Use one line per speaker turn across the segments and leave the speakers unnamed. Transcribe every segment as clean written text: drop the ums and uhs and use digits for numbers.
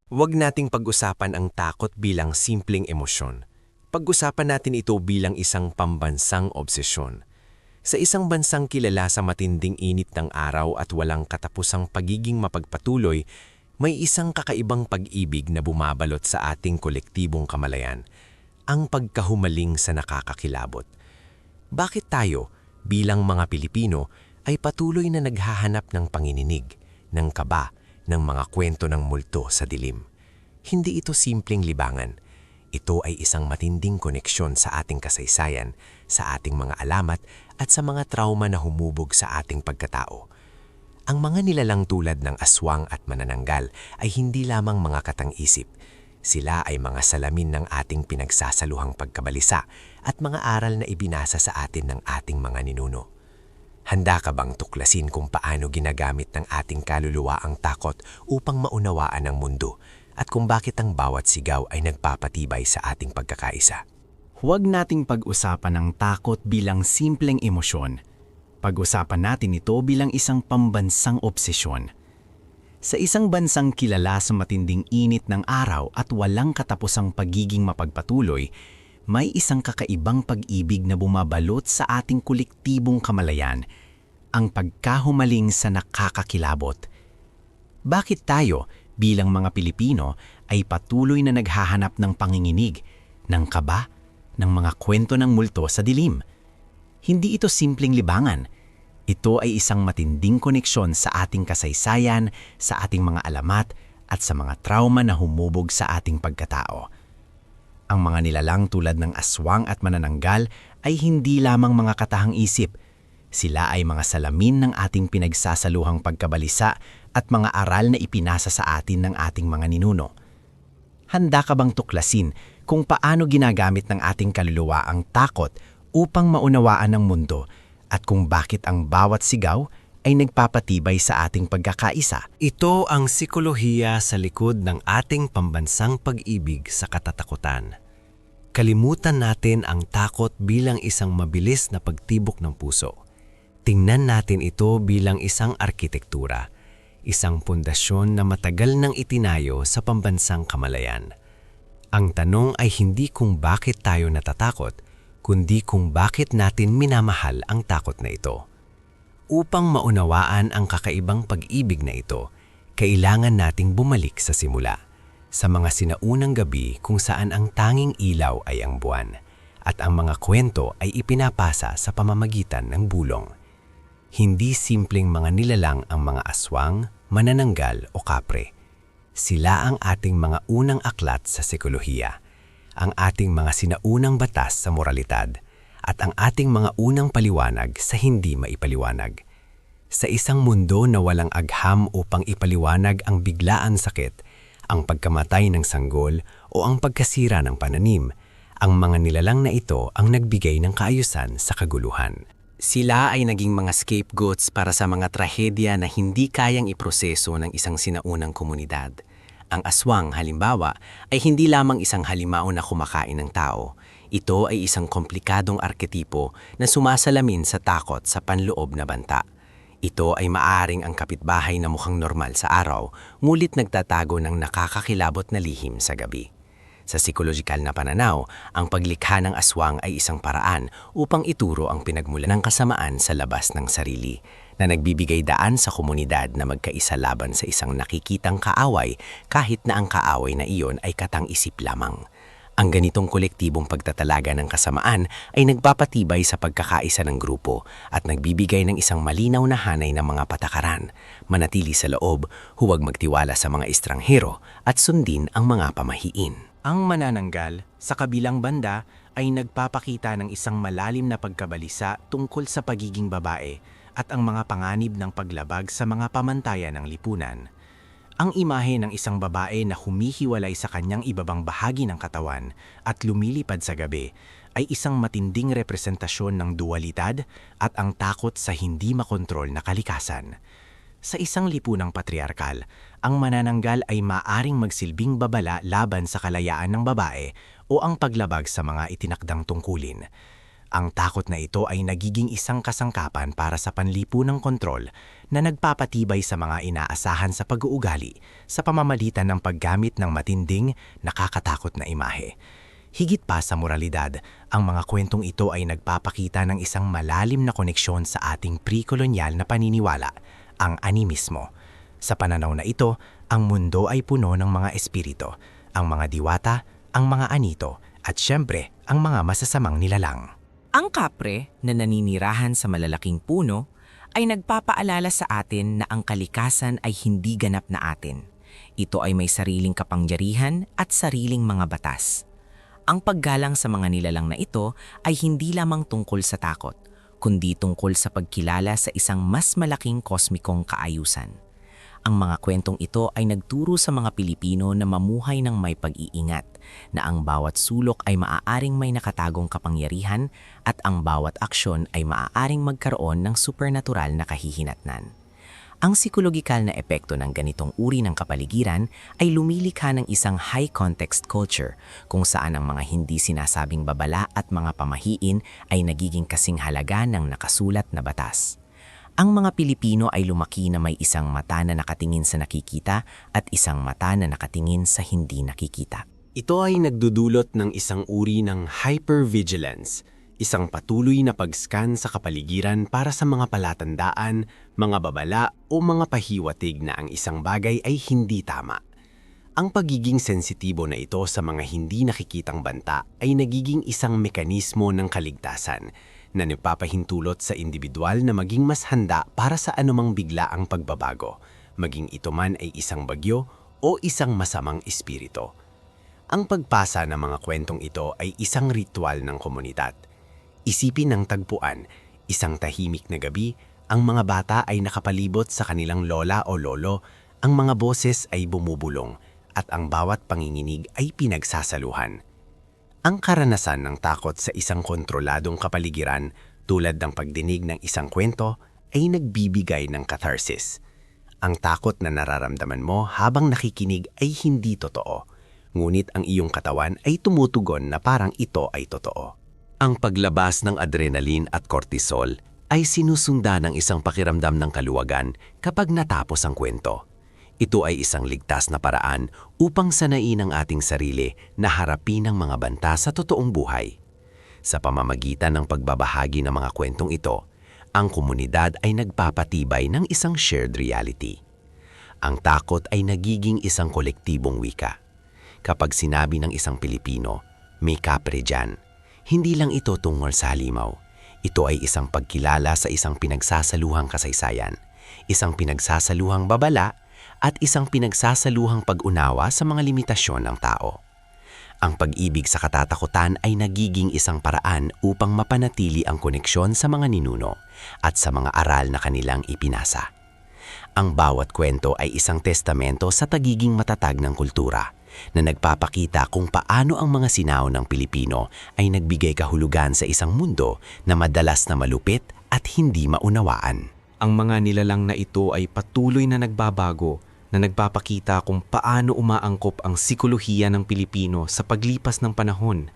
Huwag nating pag-usapan ang takot bilang simpleng emosyon. Pag-usapan natin ito bilang isang pambansang obsesyon. Sa isang bansang kilala sa matinding init ng araw at walang katapusang pagiging mapagpatuloy, may isang kakaibang pag-ibig na bumabalot sa ating kolektibong kamalayan, ang pagkahumaling sa nakakakilabot. Bakit tayo, bilang mga Pilipino, ay patuloy na naghahanap ng pangininig, ng kaba, ng mga kwento ng multo sa dilim? Hindi ito simpleng libangan. Ito ay isang matinding koneksyon sa ating kasaysayan, sa ating mga alamat at sa mga trauma na humubog sa ating pagkatao. Ang mga nilalang tulad ng aswang at manananggal ay hindi lamang mga katang-isip. Sila ay mga salamin ng ating pinagsasaluhang pagkabalisa at mga aral na ibinasa sa atin ng ating mga ninuno. Handa ka bang tuklasin kung paano ginagamit ng ating kaluluwa ang takot upang maunawaan ang mundo at kung bakit ang bawat sigaw ay nagpapatibay sa ating pagkakaisa?
Huwag nating pag-usapan ang takot bilang simpleng emosyon. Pag-usapan natin ito bilang isang pambansang obsesyon. Sa isang bansang kilala sa matinding init ng araw at walang katapusang pagiging mapagpatuloy, may isang kakaibang pag-ibig na bumabalot sa ating kolektibong kamalayan, ang pagkahumaling sa nakakakilabot. Bakit tayo, bilang mga Pilipino, ay patuloy na naghahanap ng panginginig, ng kaba, ng mga kwento ng multo sa dilim? Hindi ito simpleng libangan. Ito ay isang matinding koneksyon sa ating kasaysayan, sa ating mga alamat, at sa mga trauma na humubog sa ating pagkatao. Ang mga nilalang tulad ng aswang at manananggal ay hindi lamang mga katahang isip. Sila ay mga salamin ng ating pinagsasaluhang pagkabalisa at mga aral na ipinasa sa atin ng ating mga ninuno. Handa ka bang tuklasin kung paano ginagamit ng ating kaluluwa ang takot upang maunawaan ang mundo at kung bakit ang bawat sigaw ay nagpapatibay sa ating pagkakaisa?
Ito ang psikolohiya sa likod ng ating pambansang pag-ibig sa katatakutan. Kalimutan natin ang takot bilang isang mabilis na pagtibok ng puso. Tingnan natin ito bilang isang arkitektura, isang pundasyon na matagal nang itinayo sa pambansang kamalayan. Ang tanong ay hindi kung bakit tayo natatakot, kundi kung bakit natin minamahal ang takot na ito. Upang maunawaan ang kakaibang pag-ibig na ito, kailangan nating bumalik sa simula, sa mga sinaunang gabi kung saan ang tanging ilaw ay ang buwan, at ang mga kwento ay ipinapasa sa pamamagitan ng bulong. Hindi simpleng mga nilalang ang mga aswang, manananggal o kapre. Sila ang ating mga unang aklat sa psikolohiya, ang ating mga sinaunang batas sa moralidad, at ang ating mga unang paliwanag sa hindi maipaliwanag. Sa isang mundo na walang agham upang ipaliwanag ang biglaan sakit, ang pagkamatay ng sanggol o ang pagkasira ng pananim, ang mga nilalang na ito ang nagbigay ng kaayusan sa kaguluhan. Sila ay naging mga scapegoats para sa mga trahedya na hindi kayang iproseso ng isang sinaunang komunidad. Ang aswang, halimbawa, ay hindi lamang isang halimaw na kumakain ng tao. Ito ay isang komplikadong arketipo na sumasalamin sa takot sa panloob na banta. Ito ay maaaring ang kapitbahay na mukhang normal sa araw, ngulit nagtatago ng nakakakilabot na lihim sa gabi. Sa psikolohikal na pananaw, ang paglikha ng aswang ay isang paraan upang ituro ang pinagmulan ng kasamaan sa labas ng sarili, na nagbibigay daan sa komunidad na magkaisa laban sa isang nakikitang kaaway kahit na ang kaaway na iyon ay katang-isip lamang. Ang ganitong kolektibong pagtatalaga ng kasamaan ay nagpapatibay sa pagkakaisa ng grupo at nagbibigay ng isang malinaw na hanay ng mga patakaran, manatili sa loob, huwag magtiwala sa mga estranghero at sundin ang mga pamahiin.
Ang manananggal, sa kabilang banda, ay nagpapakita ng isang malalim na pagkabalisa tungkol sa pagiging babae at ang mga panganib ng paglabag sa mga pamantayan ng lipunan. Ang imahe ng isang babae na humihiwalay sa kanyang ibabang bahagi ng katawan at lumilipad sa gabi ay isang matinding representasyon ng dualidad at ang takot sa hindi makontrol na kalikasan. Sa isang lipunang patriarkal, ang manananggal ay maaring magsilbing babala laban sa kalayaan ng babae o ang paglabag sa mga itinakdang tungkulin. Ang takot na ito ay nagiging isang kasangkapan para sa panlipunang kontrol na nagpapatibay sa mga inaasahan sa pag-uugali sa pamamagitan ng paggamit ng matinding, nakakatakot na imahe. Higit pa sa moralidad, ang mga kwentong ito ay nagpapakita ng isang malalim na koneksyon sa ating pre-kolonyal na paniniwala, ang animismo. Sa pananaw na ito, ang mundo ay puno ng mga espiritu, ang mga diwata, ang mga anito, at syempre, ang mga masasamang nilalang.
Ang kapre na naninirahan sa malalaking puno ay nagpapaalala sa atin na ang kalikasan ay hindi ganap na atin. Ito ay may sariling kapangyarihan at sariling mga batas. Ang paggalang sa mga nilalang na ito ay hindi lamang tungkol sa takot, kundi tungkol sa pagkilala sa isang mas malaking kosmikong kaayusan. Ang mga kwentong ito ay nagturo sa mga Pilipino na mamuhay ng may pag-iingat, na ang bawat sulok ay maaaring may nakatagong kapangyarihan at ang bawat aksyon ay maaaring magkaroon ng supernatural na kahihinatnan. Ang psikologikal na epekto ng ganitong uri ng kapaligiran ay lumilikha ng isang high-context culture kung saan ang mga hindi sinasabing babala at mga pamahiin ay nagiging kasing halaga ng nakasulat na batas. Ang mga Pilipino ay lumaki na may isang mata na nakatingin sa nakikita at isang mata na nakatingin sa hindi nakikita.
Ito ay nagdudulot ng isang uri ng hypervigilance, isang patuloy na pag-scan sa kapaligiran para sa mga palatandaan, mga babala o mga pahiwatig na ang isang bagay ay hindi tama. Ang pagiging sensitibo na ito sa mga hindi nakikitang banta ay nagiging isang mekanismo ng kaligtasan na nagpapahintulot sa individual na maging mas handa para sa anumang biglaang pagbabago, maging ito man ay isang bagyo o isang masamang espiritu. Ang pagpasa ng mga kwentong ito ay isang ritual ng komunidad. Isipin ng tagpuan, isang tahimik na gabi, ang mga bata ay nakapalibot sa kanilang lola o lolo, ang mga boses ay bumubulong, at ang bawat panginginig ay pinagsasaluhan. Ang karanasan ng takot sa isang kontroladong kapaligiran tulad ng pagdinig ng isang kwento ay nagbibigay ng catharsis. Ang takot na nararamdaman mo habang nakikinig ay hindi totoo, ngunit ang iyong katawan ay tumutugon na parang ito ay totoo. Ang paglabas ng adrenaline at cortisol ay sinusundan ng isang pakiramdam ng kaluwagan kapag natapos ang kwento. Ito ay isang ligtas na paraan upang sanayin ang ating sarili na harapin ang mga banta sa totoong buhay. Sa pamamagitan ng pagbabahagi ng mga kwentong ito, ang komunidad ay nagpapatibay ng isang shared reality. Ang takot ay nagiging isang kolektibong wika. Kapag sinabi ng isang Pilipino, may kapre dyan, hindi lang ito tungkol sa halimaw. Ito ay isang pagkilala sa isang pinagsasaluhang kasaysayan, isang pinagsasaluhang babala, at isang pinagsasaluhang pag-unawa sa mga limitasyon ng tao. Ang pag-ibig sa katatakutan ay nagiging isang paraan upang mapanatili ang koneksyon sa mga ninuno at sa mga aral na kanilang ipinasa. Ang bawat kwento ay isang testamento sa tagiging matatag ng kultura na nagpapakita kung paano ang mga sinaw ng Pilipino ay nagbigay kahulugan sa isang mundo na madalas na malupit at hindi maunawaan.
Ang mga nilalang na ito ay patuloy na nagbabago na nagpapakita kung paano umaangkop ang psikolohiya ng Pilipino sa paglipas ng panahon.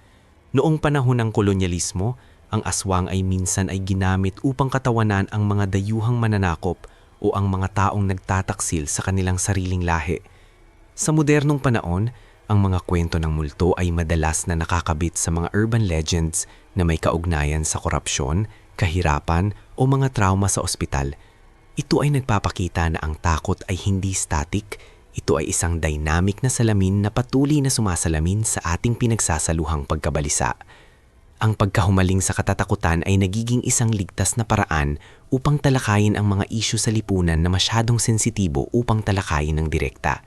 Noong panahon ng kolonyalismo, ang aswang ay minsan ay ginamit upang katawanan ang mga dayuhang mananakop o ang mga taong nagtataksil sa kanilang sariling lahi. Sa modernong panahon, ang mga kwento ng multo ay madalas na nakakabit sa mga urban legends na may kaugnayan sa korupsyon, kahirapan o mga trauma sa ospital. Ito ay nagpapakita na ang takot ay hindi static, ito ay isang dynamic na salamin na patuloy na sumasalamin sa ating pinagsasaluhang pagkabalisa. Ang pagkahumaling sa katatakutan ay nagiging isang ligtas na paraan upang talakayin ang mga isyu sa lipunan na masyadong sensitibo upang talakayin ng direkta.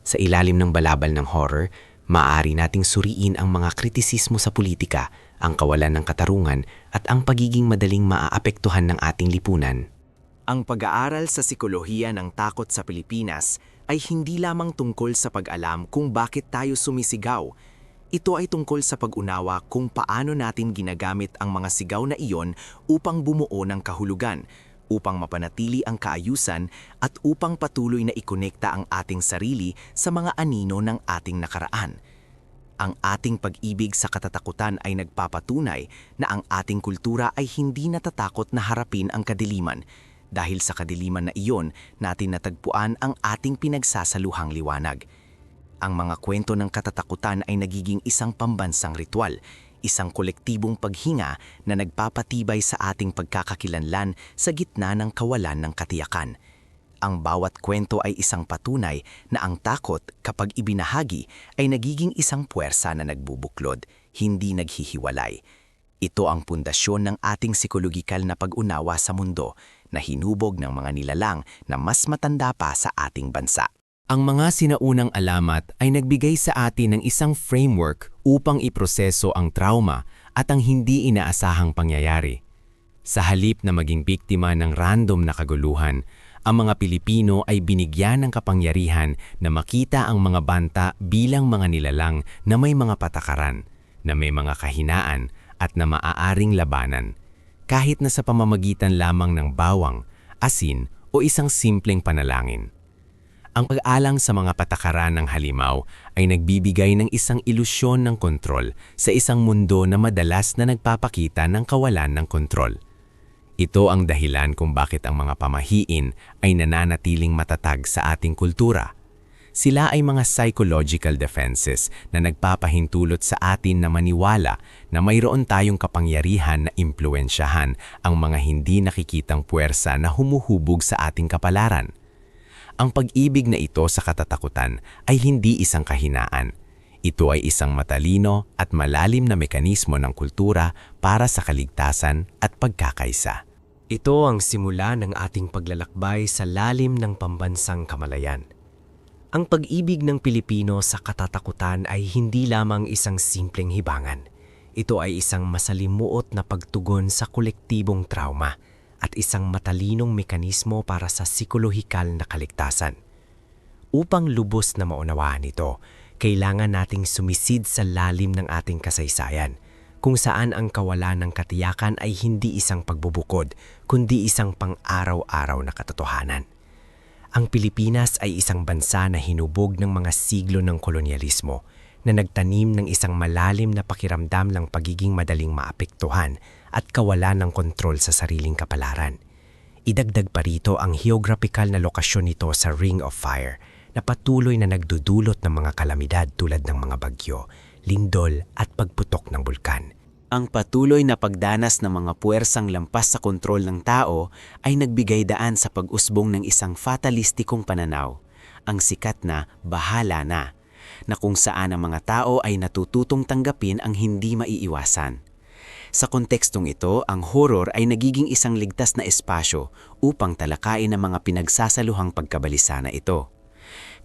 Sa ilalim ng balabal ng horror, maaari nating suriin ang mga kritisismo sa politika, ang kawalan ng katarungan at ang pagiging madaling maaapektuhan ng ating lipunan.
Ang pag-aaral sa psikolohiya ng takot sa Pilipinas ay hindi lamang tungkol sa pag-alam kung bakit tayo sumisigaw. Ito ay tungkol sa pag-unawa kung paano natin ginagamit ang mga sigaw na iyon upang bumuo ng kahulugan, upang mapanatili ang kaayusan at upang patuloy na ikonekta ang ating sarili sa mga anino ng ating nakaraan. Ang ating pag-ibig sa katatakutan ay nagpapatunay na ang ating kultura ay hindi natatakot na harapin ang kadiliman. Dahil sa kadiliman na iyon, natin natagpuan ang ating pinagsasaluhang liwanag. Ang mga kwento ng katatakutan ay nagiging isang pambansang ritual, isang kolektibong paghinga na nagpapatibay sa ating pagkakakilanlan sa gitna ng kawalan ng katiyakan. Ang bawat kwento ay isang patunay na ang takot kapag ibinahagi ay nagiging isang puwersa na nagbubuklod, hindi naghihiwalay. Ito ang pundasyon ng ating psikologikal na pag-unawa sa mundo na hinubog ng mga nilalang na mas matanda pa sa ating bansa.
Ang mga sinaunang alamat ay nagbigay sa atin ng isang framework upang iproseso ang trauma at ang hindi inaasahang pangyayari. Sa halip na maging biktima ng random na kaguluhan, ang mga Pilipino ay binigyan ng kapangyarihan na makita ang mga banta bilang mga nilalang na may mga patakaran, na may mga kahinaan at na maaaring labanan, kahit na sa pamamagitan lamang ng bawang, asin o isang simpleng panalangin. Ang pag-alang sa mga patakaran ng halimaw ay nagbibigay ng isang ilusyon ng kontrol sa isang mundo na madalas na nagpapakita ng kawalan ng kontrol. Ito ang dahilan kung bakit ang mga pamahiin ay nananatiling matatag sa ating kultura. Sila ay mga psychological defenses na nagpapahintulot sa atin na maniwala na mayroon tayong kapangyarihan na impluwensyahan ang mga hindi nakikitang puwersa na humuhubog sa ating kapalaran. Ang pag-ibig na ito sa katatakutan ay hindi isang kahinaan. Ito ay isang matalino at malalim na mekanismo ng kultura para sa kaligtasan at pagkakaisa.
Ito ang simula ng ating paglalakbay sa lalim ng pambansang kamalayan. Ang pag-ibig ng Pilipino sa katatakutan ay hindi lamang isang simpleng hibangan. Ito ay isang masalimuot na pagtugon sa kolektibong trauma at isang matalinong mekanismo para sa psikolohikal na kaligtasan. Upang lubos na maunawaan ito, kailangan nating sumisid sa lalim ng ating kasaysayan, kung saan ang kawalan ng katiyakan ay hindi isang pagbubukod, kundi isang pang-araw-araw na katotohanan. Ang Pilipinas ay isang bansa na hinubog ng mga siglo ng kolonyalismo, na nagtanim ng isang malalim na pakiramdam ng pagiging madaling maapektuhan at kawalan ng kontrol sa sariling kapalaran. Idagdag pa rito ang geographical na lokasyon nito sa Ring of Fire, na patuloy na nagdudulot ng mga kalamidad tulad ng mga bagyo, lindol at pagputok ng bulkan.
Ang patuloy na pagdanas ng mga puwersang lampas sa kontrol ng tao ay nagbigay daan sa pag-usbong ng isang fatalistikong pananaw, ang sikat na bahala na kung saan ang mga tao ay natututong tanggapin ang hindi maiiwasan. Sa kontekstong ito, ang horror ay nagiging isang ligtas na espasyo upang talakayin ang mga pinagsasaluhang pagkabalisa na ito.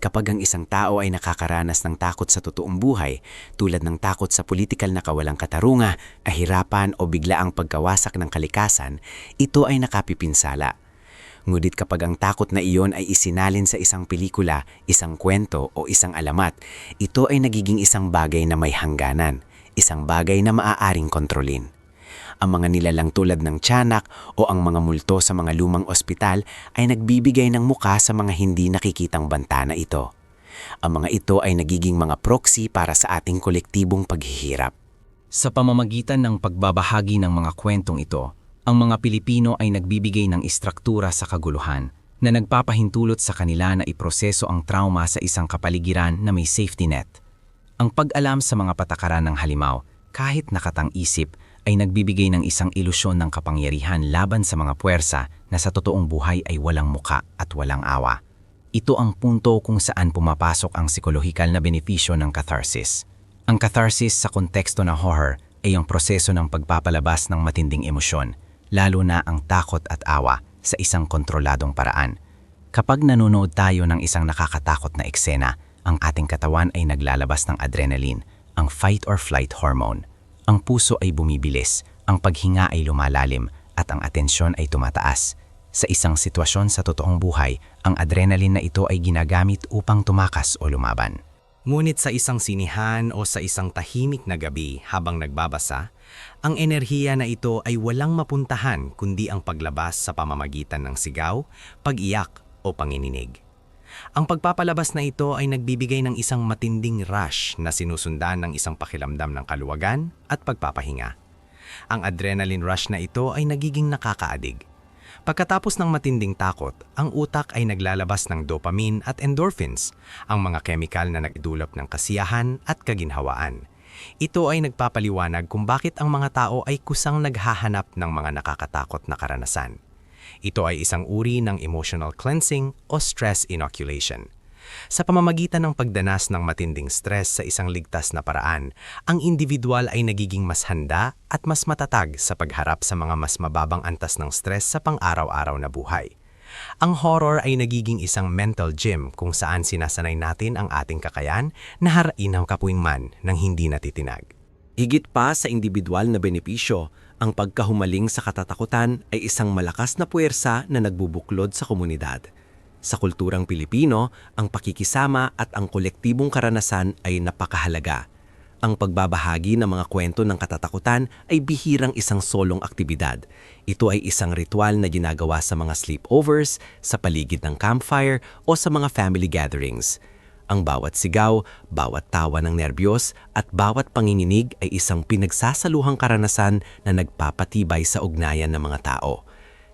Kapag ang isang tao ay nakakaranas ng takot sa totoong buhay, tulad ng takot sa politikal na kawalang katarunga, kahirapan o biglaang pagkawasak ng kalikasan, ito ay nakapipinsala. Ngunit kapag ang takot na iyon ay isinalin sa isang pelikula, isang kwento o isang alamat, ito ay nagiging isang bagay na may hangganan, isang bagay na maaaring kontrolin. Ang mga nilalang tulad ng tiyanak o ang mga multo sa mga lumang ospital ay nagbibigay ng muka sa mga hindi nakikitang banta na ito. Ang mga ito ay nagiging mga proxy para sa ating kolektibong paghihirap.
Sa pamamagitan ng pagbabahagi ng mga kwentong ito, ang mga Pilipino ay nagbibigay ng istruktura sa kaguluhan na nagpapahintulot sa kanila na iproseso ang trauma sa isang kapaligiran na may safety net. Ang pag-alam sa mga patakaran ng halimaw, kahit nakatang-isip, ay nagbibigay ng isang ilusyon ng kapangyarihan laban sa mga puwersa na sa totoong buhay ay walang muka at walang awa. Ito ang punto kung saan pumapasok ang psikolohikal na benepisyo ng catharsis. Ang catharsis sa konteksto ng horror ay ang proseso ng pagpapalabas ng matinding emosyon, lalo na ang takot at awa sa isang kontroladong paraan. Kapag nanonood tayo ng isang nakakatakot na eksena, ang ating katawan ay naglalabas ng adrenaline, ang fight or flight hormone. Ang puso ay bumibilis, ang paghinga ay lumalalim, at ang atensyon ay tumataas. Sa isang sitwasyon sa totoong buhay, ang adrenaline na ito ay ginagamit upang tumakas o lumaban.
Ngunit sa isang sinihan o sa isang tahimik na gabi habang nagbabasa, ang enerhiya na ito ay walang mapuntahan kundi ang paglabas sa pamamagitan ng sigaw, pag-iyak o pangininig. Ang pagpapalabas na ito ay nagbibigay ng isang matinding rush na sinusundan ng isang pakiramdam ng kaluwagan at pagpapahinga. Ang adrenaline rush na ito ay nagiging nakakaadig. Pagkatapos ng matinding takot, ang utak ay naglalabas ng dopamine at endorphins, ang mga kemikal na nagdulot ng kasiyahan at kaginhawaan. Ito ay nagpapaliwanag kung bakit ang mga tao ay kusang naghahanap ng mga nakakatakot na karanasan. Ito ay isang uri ng emotional cleansing o stress inoculation. Sa pamamagitan ng pagdanas ng matinding stress sa isang ligtas na paraan, ang individual ay nagiging mas handa at mas matatag sa pagharap sa mga mas mababang antas ng stress sa pang-araw-araw na buhay. Ang horror ay nagiging isang mental gym kung saan sinasanay natin ang ating kakayan na harain ng kapuingman ng hindi natitinag. Higit pa sa individual na benepisyo, ang pagkahumaling sa katatakutan ay isang malakas na puwersa na nagbubuklod sa komunidad. Sa kulturang Pilipino, ang pakikisama at ang kolektibong karanasan ay napakahalaga. Ang pagbabahagi ng mga kwento ng katatakutan ay bihirang isang solong aktibidad. Ito ay isang ritual na ginagawa sa mga sleepovers, sa paligid ng campfire o sa mga family gatherings. Ang bawat sigaw, bawat tawa ng nerbiyos at bawat panginginig ay isang pinagsasaluhang karanasan na nagpapatibay sa ugnayan ng mga tao.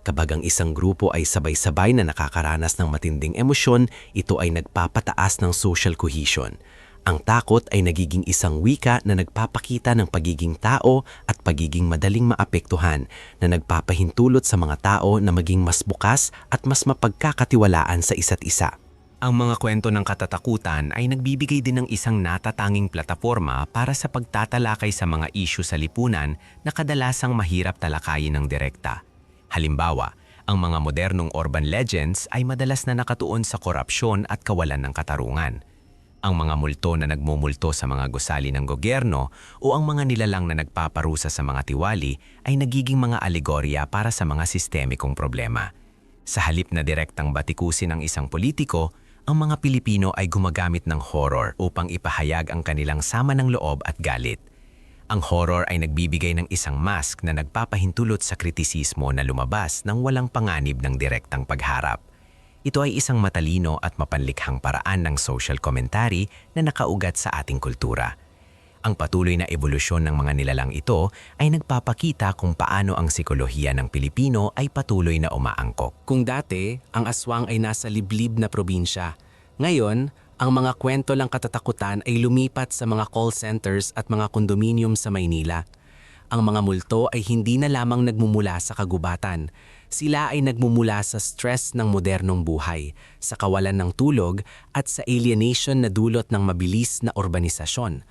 Kapag ang isang grupo ay sabay-sabay na nakakaranas ng matinding emosyon, ito ay nagpapataas ng social cohesion. Ang takot ay nagiging isang wika na nagpapakita ng pagiging tao at pagiging madaling maapektuhan na nagpapahintulot sa mga tao na maging mas bukas at mas mapagkakatiwalaan sa isa't isa.
Ang mga kwento ng katatakutan ay nagbibigay din ng isang natatanging plataforma para sa pagtatalakay sa mga isyu sa lipunan na kadalasang mahirap talakayin ng direkta. Halimbawa, ang mga modernong urban legends ay madalas na nakatuon sa korupsyon at kawalan ng katarungan. Ang mga multo na nagmumulto sa mga gusali ng gobyerno o ang mga nilalang na nagpaparusa sa mga tiwali ay nagiging mga alegorya para sa mga sistemikong problema. Sa halip na direktang batikusin ng isang politiko, ang mga Pilipino ay gumagamit ng horror upang ipahayag ang kanilang sama ng loob at galit. Ang horror ay nagbibigay ng isang mask na nagpapahintulot sa kritisismo na lumabas ng walang panganib ng direktang pagharap. Ito ay isang matalino at mapanlikhang paraan ng social commentary na nakaugat sa ating kultura. Ang patuloy na evolusyon ng mga nilalang ito ay nagpapakita kung paano ang sikolohiya ng Pilipino ay patuloy na umaangkok.
Kung dati, ang aswang ay nasa liblib na probinsya, ngayon, ang mga kwento lang katatakutan ay lumipat sa mga call centers at mga kondominium sa Maynila. Ang mga multo ay hindi na lamang nagmumula sa kagubatan. Sila ay nagmumula sa stress ng modernong buhay, sa kawalan ng tulog at sa alienation na dulot ng mabilis na urbanisasyon.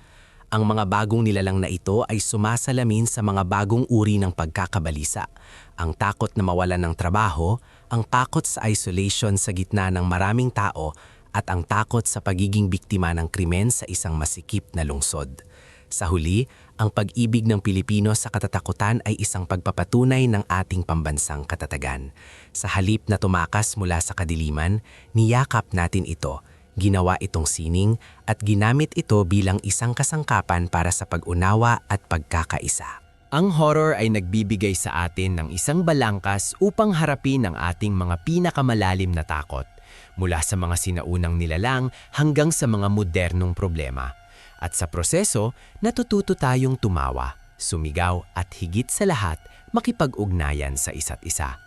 Ang mga bagong nilalang na ito ay sumasalamin sa mga bagong uri ng pagkakabalisa. Ang takot na mawalan ng trabaho, ang takot sa isolation sa gitna ng maraming tao, at ang takot sa pagiging biktima ng krimen sa isang masikip na lungsod. Sa huli, ang pag-ibig ng Pilipino sa katatakutan ay isang pagpapatunay ng ating pambansang katatagan. Sa halip na tumakas mula sa kadiliman, niyakap natin ito, ginawa itong sining at ginamit ito bilang isang kasangkapan para sa pag-unawa at pagkakaisa.
Ang horror ay nagbibigay sa atin ng isang balangkas upang harapin ang ating mga pinakamalalim na takot, mula sa mga sinaunang nilalang hanggang sa mga modernong problema. At sa proseso, natututo tayong tumawa, sumigaw at higit sa lahat, makipag-ugnayan sa isa't isa.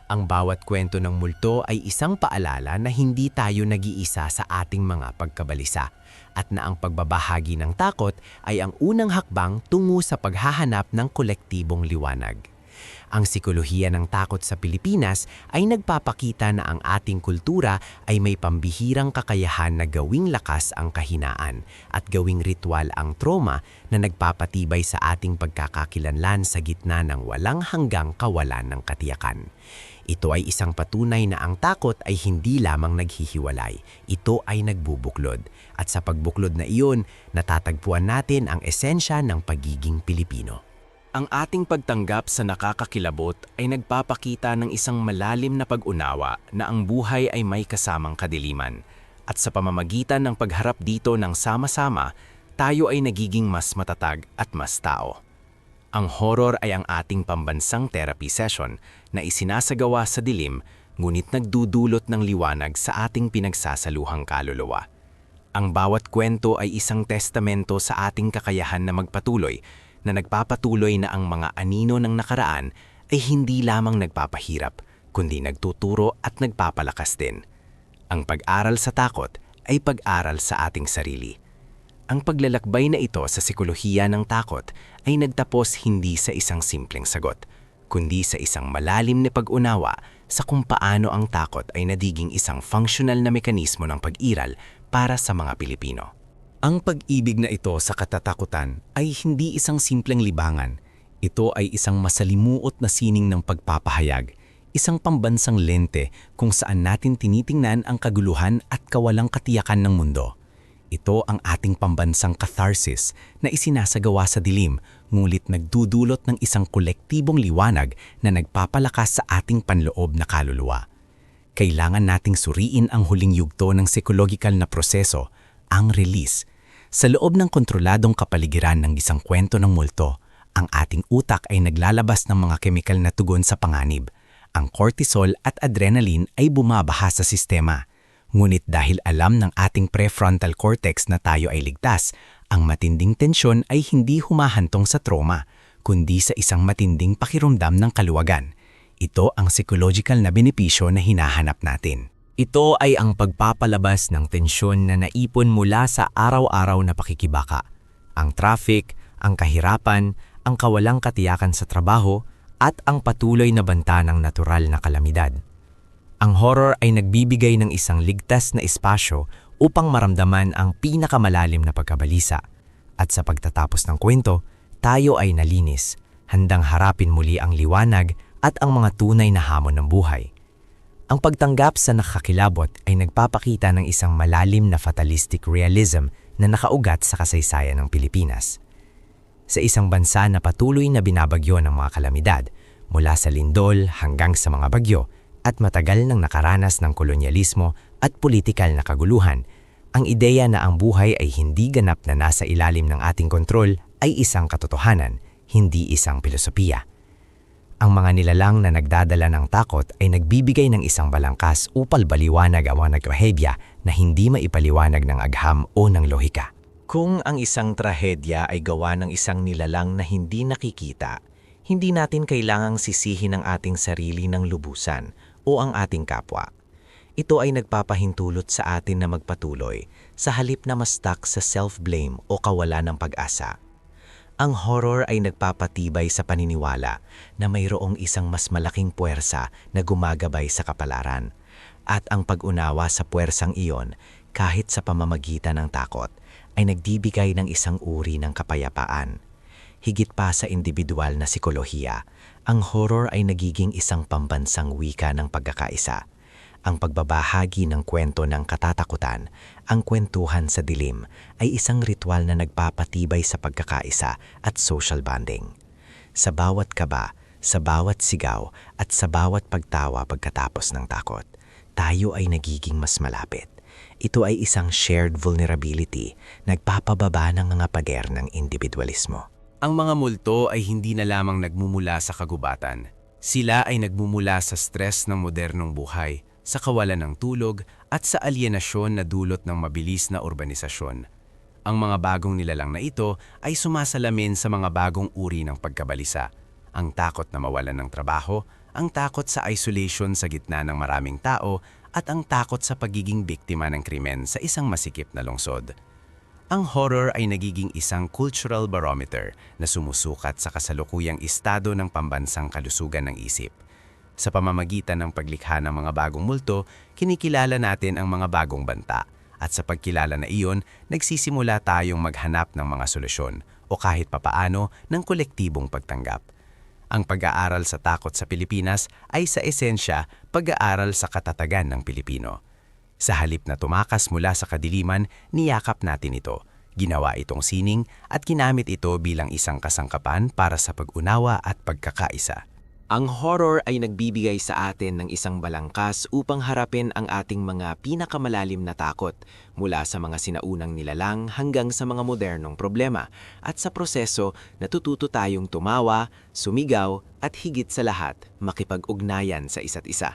Ang bawat kwento ng multo ay isang paalala na hindi tayo nag-iisa sa ating mga pagkabalisa at na ang pagbabahagi ng takot ay ang unang hakbang tungo sa paghahanap ng kolektibong liwanag. Ang sikolohiya ng takot sa Pilipinas ay nagpapakita na ang ating kultura ay may pambihirang kakayahan na gawing lakas ang kahinaan at gawing ritual ang trauma na nagpapatibay sa ating pagkakakilanlan sa gitna ng walang hanggang kawalan ng katiyakan. Ito ay isang patunay na ang takot ay hindi lamang naghihiwalay, ito ay nagbubuklod. At sa pagbuklod na iyon, natatagpuan natin ang esensya ng pagiging Pilipino.
Ang ating pagtanggap sa nakakakilabot ay nagpapakita ng isang malalim na pag-unawa na ang buhay ay may kasamang kadiliman. At sa pamamagitan ng pagharap dito ng sama-sama, tayo ay nagiging mas matatag at mas tao. Ang horror ay ang ating pambansang therapy session na isinasagawa sa dilim
ngunit nagdudulot ng liwanag sa ating pinagsasaluhang kaluluwa. Ang bawat kwento ay isang testamento sa ating kakayahan na magpatuloy, na nagpapatuloy na ang mga anino ng nakaraan ay hindi lamang nagpapahirap, kundi nagtuturo at nagpapalakas din. Ang pag-aral sa takot ay pag-aral sa ating sarili. Ang paglalakbay na ito sa sikolohiya ng takot ay nagtapos hindi sa isang simpleng sagot, kundi sa isang malalim na pag-unawa sa kung paano ang takot ay nagiging isang functional na mekanismo ng pag-iral para sa mga Pilipino.
Ang pag-ibig na ito sa katatakutan ay hindi isang simpleng libangan. Ito ay isang masalimuot na sining ng pagpapahayag, isang pambansang lente kung saan natin tinitingnan ang kaguluhan at kawalang katiyakan ng mundo. Ito ang ating pambansang catharsis na isinasagawa sa dilim, ngulit nagdudulot ng isang kolektibong liwanag na nagpapalakas sa ating panloob na kaluluwa. Kailangan nating suriin ang huling yugto ng psikologikal na proseso, ang release. Sa loob ng kontroladong kapaligiran ng isang kwento ng multo, ang ating utak ay naglalabas ng mga kemikal na tugon sa panganib. Ang cortisol at adrenaline ay bumabaha sa sistema. Ngunit dahil alam ng ating prefrontal cortex na tayo ay ligtas, ang matinding tensyon ay hindi humahantong sa trauma, kundi sa isang matinding pakiramdam ng kaluwagan. Ito ang psychological na benepisyo na hinahanap natin.
Ito ay ang pagpapalabas ng tensyon na naipon mula sa araw-araw na pakikibaka. Ang traffic, ang kahirapan, ang kawalang katiyakan sa trabaho, at ang patuloy na banta ng natural na kalamidad. Ang horror ay nagbibigay ng isang ligtas na espasyo upang maramdaman ang pinakamalalim na pagkabalisa. At sa pagtatapos ng kwento, tayo ay nalinis, handang harapin muli ang liwanag at ang mga tunay na hamon ng buhay. Ang pagtanggap sa nakakilabot ay nagpapakita ng isang malalim na fatalistic realism na nakaugat sa kasaysayan ng Pilipinas. Sa isang bansa na patuloy na binabagyo ng mga kalamidad, mula sa lindol hanggang sa mga bagyo, at matagal nang nakaranas ng kolonyalismo at politikal na kaguluhan, ang ideya na ang buhay ay hindi ganap na nasa ilalim ng ating kontrol ay isang katotohanan, hindi isang filosofiya. Ang mga nilalang na nagdadala ng takot ay nagbibigay ng isang balangkas upang baliwanag ang mga trahedya na hindi maipaliwanag ng agham o ng lohika.
Kung ang isang trahedya ay gawa ng isang nilalang na hindi nakikita, hindi natin kailangang sisihin ang ating sarili ng lubusan o ang ating kapwa. Ito ay nagpapahintulot sa atin na magpatuloy sa halip na ma-stuck sa self-blame o kawalan ng pag-asa. Ang horror ay nagpapatibay sa paniniwala na mayroong isang mas malaking puwersa na gumagabay sa kapalaran. At ang pag-unawa sa puwersang iyon, kahit sa pamamagitan ng takot, ay nagbibigay ng isang uri ng kapayapaan. Higit pa sa individual na sikolohiya, ang horror ay nagiging isang pambansang wika ng pagkakaisa. Ang pagbabahagi ng kwento ng katatakutan, ang kwentuhan sa dilim, ay isang ritual na nagpapatibay sa pagkakaisa at social bonding. Sa bawat kaba, sa bawat sigaw, at sa bawat pagtawa pagkatapos ng takot, tayo ay nagiging mas malapit. Ito ay isang shared vulnerability, nagpapababa ng mga pader ng individualismo.
Ang mga multo ay hindi na lamang nagmumula sa kagubatan. Sila ay nagmumula sa stress ng modernong buhay, sa kawalan ng tulog at sa alienasyon na dulot ng mabilis na urbanisasyon. Ang mga bagong nilalang na ito ay sumasalamin sa mga bagong uri ng pagkabalisa. Ang takot na mawalan ng trabaho, ang takot sa isolation sa gitna ng maraming tao, at ang takot sa pagiging biktima ng krimen sa isang masikip na lungsod. Ang horror ay nagiging isang cultural barometer na sumusukat sa kasalukuyang estado ng pambansang kalusugan ng isip. Sa pamamagitan ng paglikha ng mga bagong multo, kinikilala natin ang mga bagong banta. At sa pagkilala na iyon, nagsisimula tayong maghanap ng mga solusyon o kahit papaano ng kolektibong pagtanggap. Ang pag-aaral sa takot sa Pilipinas ay sa esensya pag-aaral sa katatagan ng Pilipino. Sa halip na tumakas mula sa kadiliman, niyakap natin ito. Ginawa itong sining at ginamit ito bilang isang kasangkapan para sa pag-unawa at pagkakaisa.
Ang horror ay nagbibigay sa atin ng isang balangkas upang harapin ang ating mga pinakamalalim na takot mula sa mga sinaunang nilalang hanggang sa mga modernong problema, at sa proseso natututo tayong tumawa, sumigaw at higit sa lahat makipag-ugnayan sa isa't isa.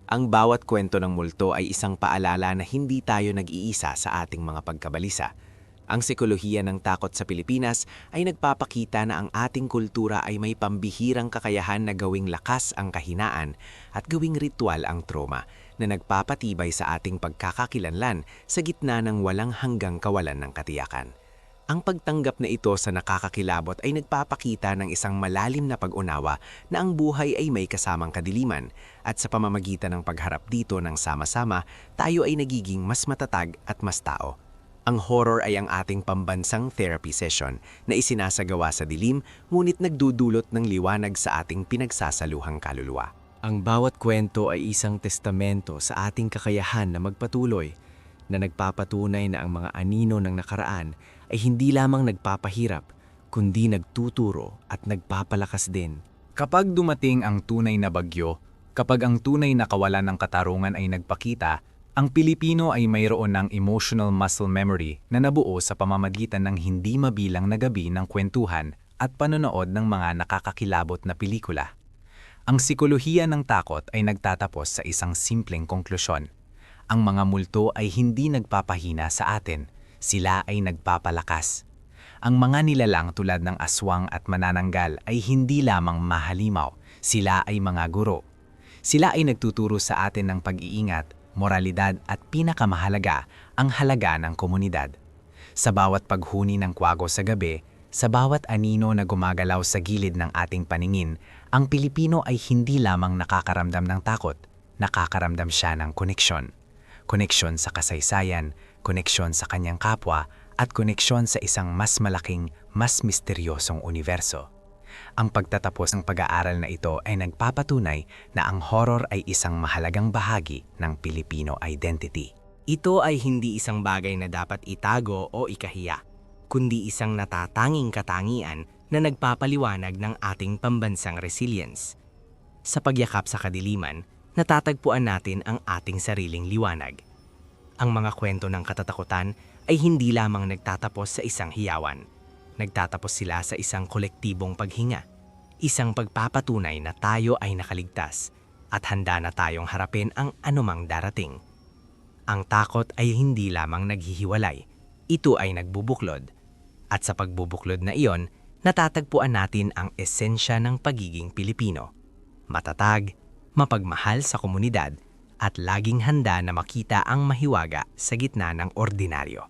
Ang bawat kwento ng multo ay isang paalala na hindi tayo nag-iisa sa ating mga pagkabalisa. Ang sikolohiya ng takot sa Pilipinas ay nagpapakita na ang ating kultura ay may pambihirang kakayahan na gawing lakas ang kahinaan at gawing ritual ang trauma na nagpapatibay sa ating pagkakakilanlan sa gitna ng walang hanggang kawalan ng katiyakan. Ang pagtanggap na ito sa nakakakilabot ay nagpapakita ng isang malalim na pag-unawa na ang buhay ay may kasamang kadiliman at sa pamamagitan ng pagharap dito ng sama-sama, tayo ay nagiging mas matatag at mas tao. Ang horror ay ang ating pambansang therapy session na isinasagawa sa dilim ngunit nagdudulot ng liwanag sa ating pinagsasaluhang kaluluwa.
Ang bawat kwento ay isang testamento sa ating kakayahan na magpatuloy, na nagpapatunay na ang mga anino ng nakaraan ay hindi lamang nagpapahirap, kundi nagtuturo at nagpapalakas din.
Kapag dumating ang tunay na bagyo, kapag ang tunay na kawalan ng katarungan ay nagpakita, ang Pilipino ay mayroon ng emotional muscle memory na nabuo sa pamamagitan ng hindi mabilang na gabi ng kwentuhan at panonood ng mga nakakakilabot na pelikula. Ang sikolohiya ng takot ay nagtatapos sa isang simpleng konklusyon. Ang mga multo ay hindi nagpapahina sa atin, sila ay nagpapalakas. Ang mga nilalang tulad ng aswang at manananggal ay hindi lamang mahalimaw, sila ay mga guro. Sila ay nagtuturo sa atin ng pag-iingat, moralidad at pinakamahalaga, ang halaga ng komunidad. Sa bawat paghuni ng kwago sa gabi, sa bawat anino na gumagalaw sa gilid ng ating paningin, ang Pilipino ay hindi lamang nakakaramdam ng takot, nakakaramdam siya ng koneksyon. Koneksyon sa kasaysayan, koneksyon sa kanyang kapwa, at koneksyon sa isang mas malaking, mas misteryosong universo. Ang pagtatapos ng pag-aaral na ito ay nagpapatunay na ang horror ay isang mahalagang bahagi ng Filipino identity.
Ito ay hindi isang bagay na dapat itago o ikahiya, kundi isang natatanging katangian na nagpapaliwanag ng ating pambansang resilience. Sa pagyakap sa kadiliman, natatagpuan natin ang ating sariling liwanag. Ang mga kwento ng katatakutan ay hindi lamang nagtatapos sa isang hiyawan. Nagtatapos sila sa isang kolektibong paghinga, isang pagpapatunay na tayo ay nakaligtas at handa na tayong harapin ang anumang darating. Ang takot ay hindi lamang naghihiwalay, ito ay nagbubuklod. At sa pagbubuklod na iyon, natatagpuan natin ang esensya ng pagiging Pilipino. Matatag, mapagmahal sa komunidad, at laging handa na makita ang mahiwaga sa gitna ng ordinaryo.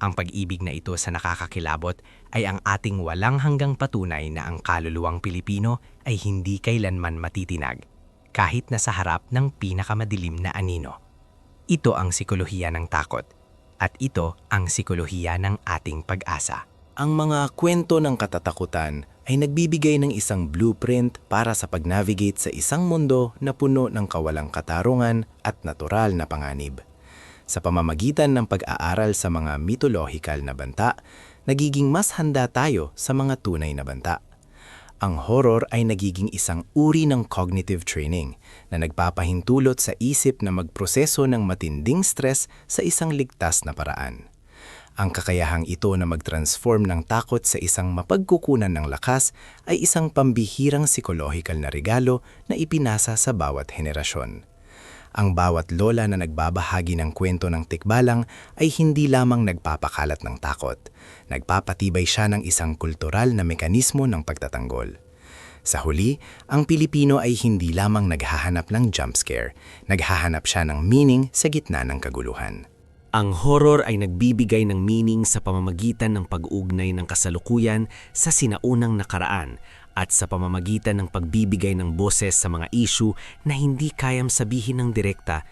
Ang pag-ibig na ito sa nakakakilabot ay ang ating walang hanggang patunay na ang kaluluwang Pilipino ay hindi kailanman matitinag, kahit na sa harap ng pinakamadilim na anino. Ito ang sikolohiya ng takot, at ito ang sikolohiya ng ating pag-asa.
Ang mga kwento ng katatakutan ay nagbibigay ng isang blueprint para sa pag-navigate sa isang mundo na puno ng kawalang katarungan at natural na panganib. Sa pamamagitan ng pag-aaral sa mga mythological na banta, nagiging mas handa tayo sa mga tunay na banta. Ang horror ay nagiging isang uri ng cognitive training na nagpapahintulot sa isip na magproseso ng matinding stress sa isang ligtas na paraan. Ang kakayahang ito na mag-transform ng takot sa isang mapagkukunan ng lakas ay isang pambihirang psikolohikal na regalo na ipinasa sa bawat henerasyon. Ang bawat lola na nagbabahagi ng kwento ng tikbalang ay hindi lamang nagpapakalat ng takot. Nagpapatibay siya ng isang kultural na mekanismo ng pagtatanggol. Sa huli, ang Pilipino ay hindi lamang naghahanap ng jump scare, naghahanap siya ng meaning sa gitna ng kaguluhan.
Ang horror ay nagbibigay ng meaning sa pamamagitan ng pag-ugnay ng kasalukuyan sa sinaunang nakaraan at sa pamamagitan ng pagbibigay ng boses sa mga issue na hindi kayang sabihin ng direkta.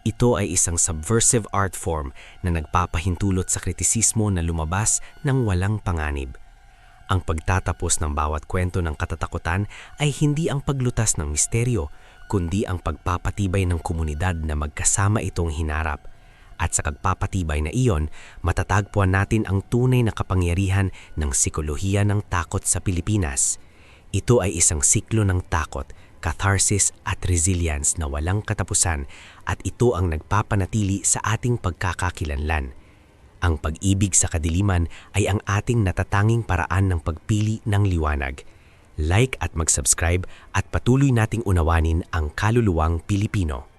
Ito ay isang subversive art form na nagpapahintulot sa kritisismo na lumabas ng walang panganib. Ang pagtatapos ng bawat kwento ng katatakutan ay hindi ang paglutas ng misteryo, kundi ang pagpapatibay ng komunidad na magkasama itong hinarap. At sa pagpapatibay na iyon, matatagpuan natin ang tunay na kapangyarihan ng sikolohiya ng takot sa Pilipinas. Ito ay isang siklo ng takot, catharsis at resilience na walang katapusan at ito ang nagpapanatili sa ating pagkakakilanlan. Ang pag-ibig sa kadiliman ay ang ating natatanging paraan ng pagpili ng liwanag. like at mag-subscribe at patuloy nating unawanin ang kaluluwang Pilipino.